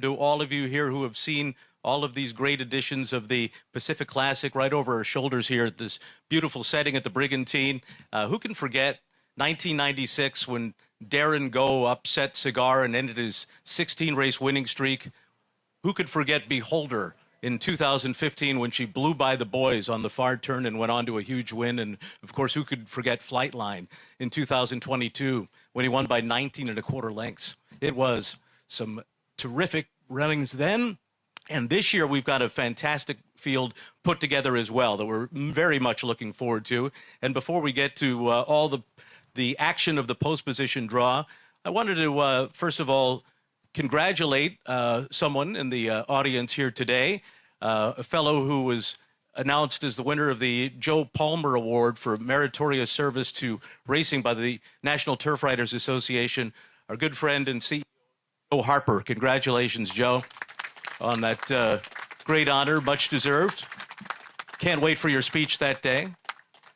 To all of you here who have seen all of these great editions of the Pacific Classic right over our shoulders here at this beautiful setting at the Brigantine. Who can forget 1996 when Darren Go upset Cigar and ended his 16-race winning streak? Who could forget Beholder in 2015 when she blew by the boys on the far turn and went on to a huge win? And of course, who could forget Flightline in 2022 when he won by 19 1/4 lengths? It was some terrific runnings then. And this year, we've got a fantastic field put together as well that we're very much looking forward to. And before we get to all the action of the post-position draw, I wanted to, first of all, congratulate someone in the audience here today, a fellow who was announced as the winner of the Joe Palmer Award for meritorious service to racing by the National Turf Riders Association, our good friend and CEO, Joe Harper. Congratulations, Joe, on that great honor, much deserved. Can't wait for your speech that day.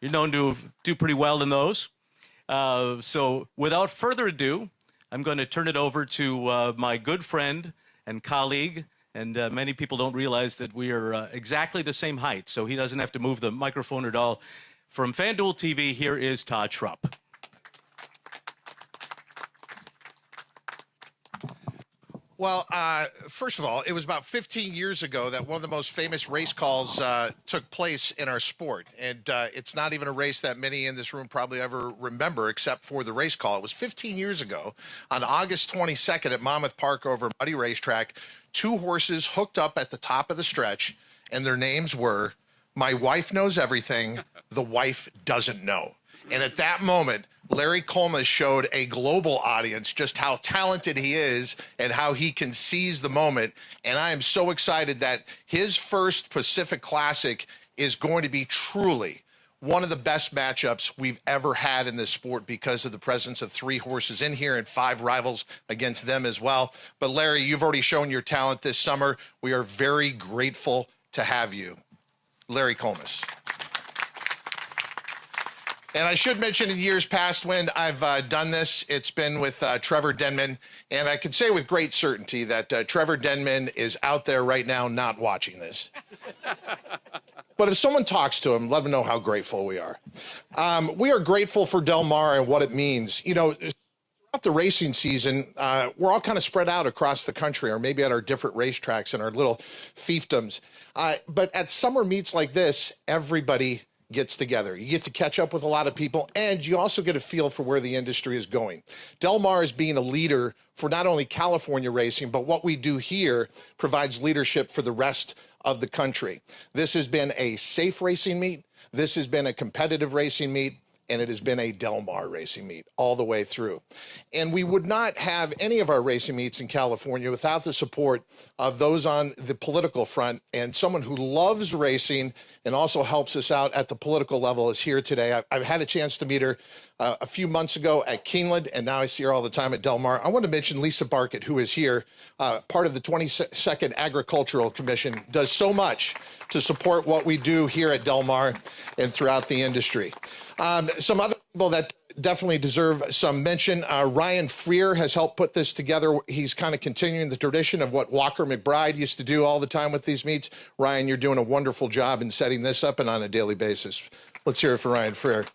You're known to do pretty well in those. So without further ado, I'm going to turn it over to my good friend and colleague, and many people don't realize that we are exactly the same height, so he doesn't have to move the microphone at all. From FanDuel TV, here is Todd Schrupp. Well, first of all, it was about 15 years ago that one of the most famous race calls took place in our sport. And it's not even a race that many in this room probably ever remember except for the race call. It was 15 years ago on August 22nd at Monmouth Park over Muddy Racetrack. Two horses hooked up at the top of the stretch, and their names were My Wife Knows Everything, The Wife Doesn't Know. And at that moment, Larry Collmus showed a global audience just how talented he is and how he can seize the moment. And I am so excited that his first Pacific Classic is going to be truly one of the best matchups we've ever had in this sport because of the presence of three horses in here and five rivals against them as well. But Larry, you've already shown your talent this summer. We are very grateful to have you. Larry Collmus. And I should mention in years past when I've done this, it's been with Trevor Denman. And I can say with great certainty that Trevor Denman is out there right now not watching this. But if someone talks to him, let them know how grateful we are. We are grateful for Del Mar and what it means. You know, throughout the racing season, we're all kind of spread out across the country, or maybe at our different racetracks and our little fiefdoms. But at summer meets like this, everybody gets together. You get to catch up with a lot of people, and you also get a feel for where the industry is going. Del Mar is being a leader for not only California racing, but what we do here provides leadership for the rest of the country. This has been a safe racing meet. This has been a competitive racing meet. And it has been a Del Mar racing meet all the way through. And we would not have any of our racing meets in California without the support of those on the political front. And someone who loves racing and also helps us out at the political level is here today. I've had a chance to meet her a few months ago at Keeneland, and now I see her all the time at Del Mar. I want to mention Lisa Barkett, who is here, part of the 22nd Agricultural Commission, does so much to support what we do here at Del Mar and throughout the industry. Some other people that definitely deserve some mention. Ryan Freer has helped put this together. He's kind of continuing the tradition of what Walker McBride used to do all the time with these meets. Ryan, you're doing a wonderful job in setting this up and on a daily basis. Let's hear it for Ryan Freer.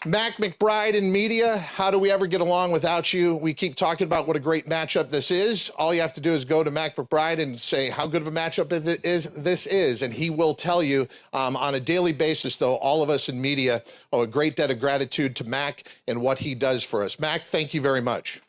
Mac McBride in media, how do we ever get along without you? We keep talking about what a great matchup this is. All you have to do is go to Mac McBride and say how good of a matchup this is, and he will tell you on a daily basis, though, all of us in media owe a great debt of gratitude to Mac and what he does for us. Mac, thank you very much.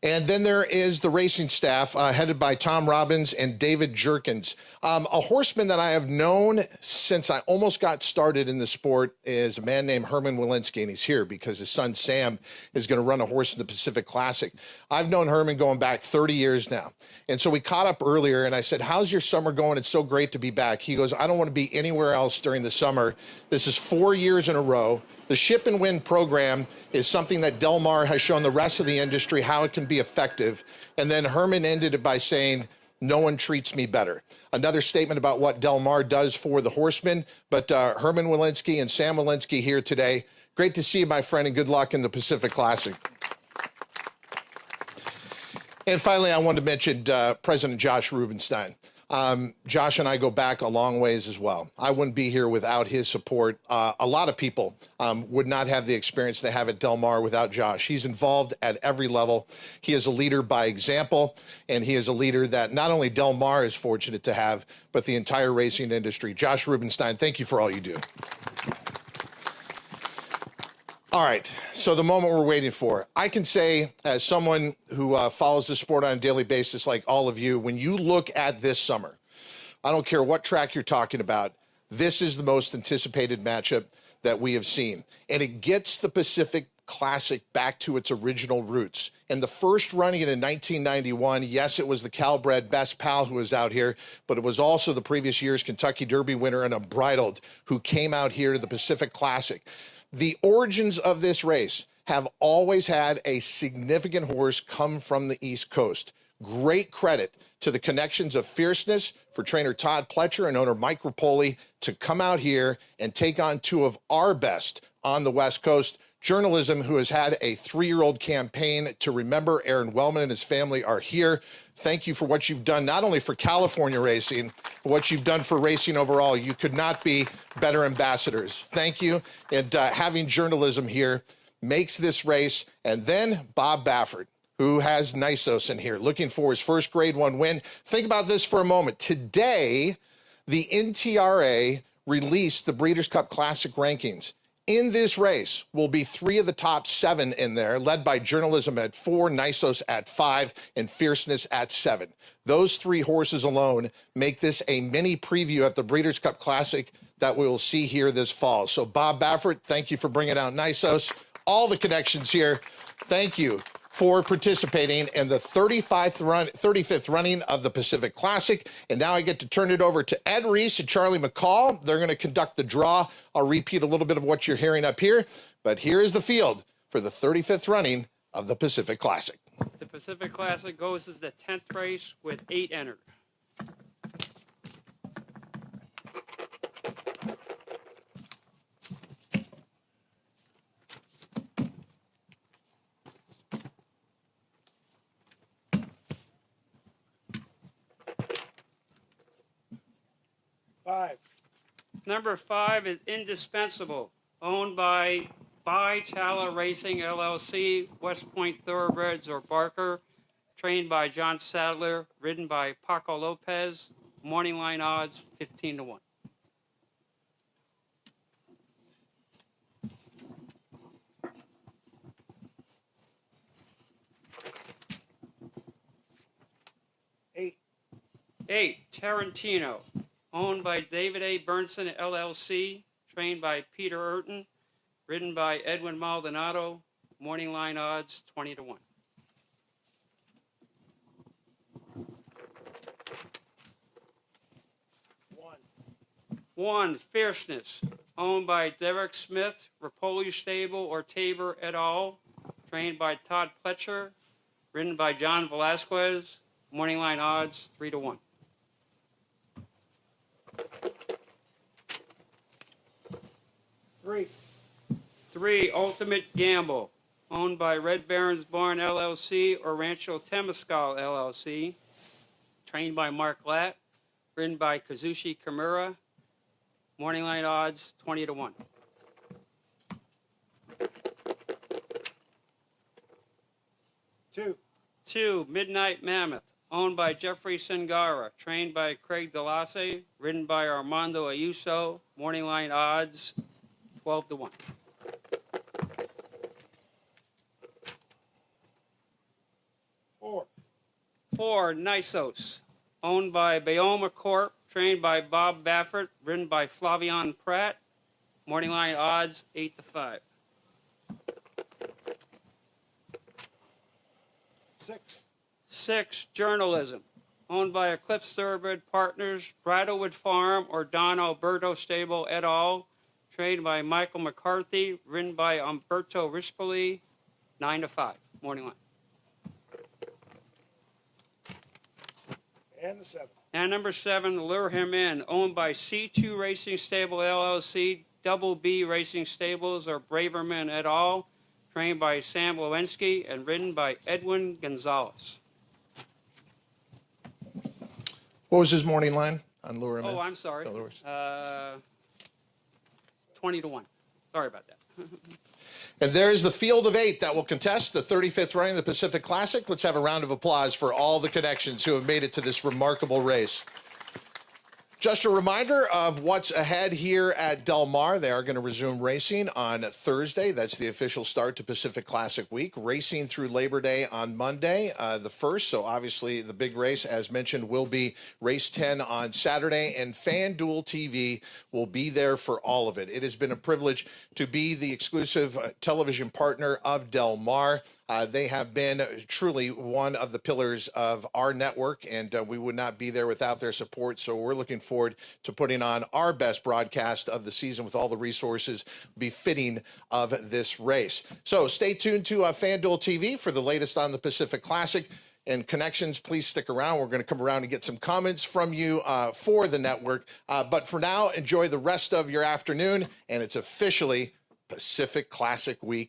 And then there is the racing staff headed by Tom Robbins and David Jerkins. A horseman that I have known since I almost got started in the sport is a man named Herman Walensky, and he's here because his son Sam is going to run a horse in the Pacific Classic. I've known Herman going back 30 years now. And so we caught up earlier, and I said, how's your summer going? It's so great to be back. He goes, I don't want to be anywhere else during the summer. This is 4 years in a row. The Ship and Win program is something that Del Mar has shown the rest of the industry how it can be effective. And then Herman ended it by saying, no one treats me better. Another statement about what Del Mar does for the horsemen. But Herman Walensky and Sam Walensky here today. Great to see you, my friend, and good luck in the Pacific Classic. And finally, I wanted to mention President Josh Rubenstein. Josh and I go back a long ways as well. I wouldn't be here without his support. A lot of people would not have the experience they have at Del Mar without Josh. He's involved at every level. He is a leader by example, and he is a leader that not only Del Mar is fortunate to have, but the entire racing industry. Josh Rubenstein, thank you for all you do. All right, so the moment we're waiting for. I can say, as someone who follows the sport on a daily basis like all of you, when you look at this summer, I don't care what track you're talking about, this is the most anticipated matchup that we have seen. And it gets the Pacific Classic back to its original roots. And the first running it in 1991, yes, it was the Calbred Best Pal who was out here, but it was also the previous year's Kentucky Derby winner and Unbridled who came out here to the Pacific Classic. The origins of this race have always had a significant horse come from the East Coast. Great credit to the connections of Fierceness for trainer Todd Pletcher and owner Mike Rapoli to come out here and take on two of our best on the West Coast. Journalism, who has had a 3-year-old campaign to remember Aaron Wellman and his family, are here. Thank you for what you've done, not only for California racing, but what you've done for racing overall. You could not be better ambassadors. Thank you. And having journalism here makes this race. And then Bob Baffert, who has Nisos in here, looking for his first Grade 1 win. Think about this for a moment. Today, the NTRA released the Breeders' Cup Classic rankings. In this race will be 3 of the top 7 in there, led by Journalism at 4, Nisos at 5, and Fierceness at 7. Those 3 horses alone make this a mini preview at the Breeders' Cup Classic that we will see here this fall. So Bob Baffert, thank you for bringing out Nisos. All the connections here, thank you for participating in the 35th running of the Pacific Classic. And now I get to turn it over to Ed Reese and Charlie McCall. They're going to conduct the draw. I'll repeat a little bit of what you're hearing up here, but here is the field for the 35th running of the Pacific Classic. The Pacific Classic goes as the 10th race with 8 entered. Number 5 is Indispensable, owned by Chala Racing LLC, West Point Thoroughbreds or Barker, trained by John Sadler, ridden by Paco Lopez, morning line odds 15-1. Eight, Tarantino, owned by David A. Burnson LLC, trained by Peter Urton, ridden by Edwin Maldonado, morning line odds 20-1. 1, Fierceness, owned by Derek Smith, Rapoli Stable or Tabor et al., trained by Todd Pletcher, ridden by John Velasquez, morning line odds 3-1. 3, Ultimate Gamble, owned by Red Barons Barn LLC or Rancho Temescal LLC, trained by Mark Latt, ridden by Kazushi Kimura, morning line odds 20-1. 2, Midnight Mammoth, owned by Jeffrey Singara, trained by Craig Delasse, ridden by Armando Ayuso, morning line odds 12-1. 4, Nisos, owned by Bayoma Corp, trained by Bob Baffert, ridden by Flavian Pratt, morning line odds 8-5. 6, Journalism, owned by Eclipse Thoroughbred Partners, Bridlewood Farm or Don Alberto Stable et al., trained by Michael McCarthy, ridden by Umberto Rispoli, 9-5, morning line. And number 7, Lure Him In, owned by C2 Racing Stable LLC, Double B Racing Stables or Braverman et al., trained by Sam Lewinsky and ridden by Edwin Gonzalez. What was his morning line on Lure Him In? Oh, I'm sorry. No worries. 20-1. Sorry about that. And there is the field of 8 that will contest the 35th running of the Pacific Classic. Let's have a round of applause for all the connections who have made it to this remarkable race. Just a reminder of what's ahead here at Del Mar. They are going to resume racing on Thursday. That's the official start to Pacific Classic Week. Racing through Labor Day on Monday, the 1st. So obviously the big race, as mentioned, will be race 10 on Saturday. And FanDuel TV will be there for all of it. It has been a privilege to be the exclusive television partner of Del Mar. They have been truly one of the pillars of our network, and we would not be there without their support. So we're looking forward to putting on our best broadcast of the season with all the resources befitting of this race. So stay tuned to FanDuel TV for the latest on the Pacific Classic. And connections, please stick around. We're going to come around and get some comments from you for the network. But for now, enjoy the rest of your afternoon, and it's officially Pacific Classic Week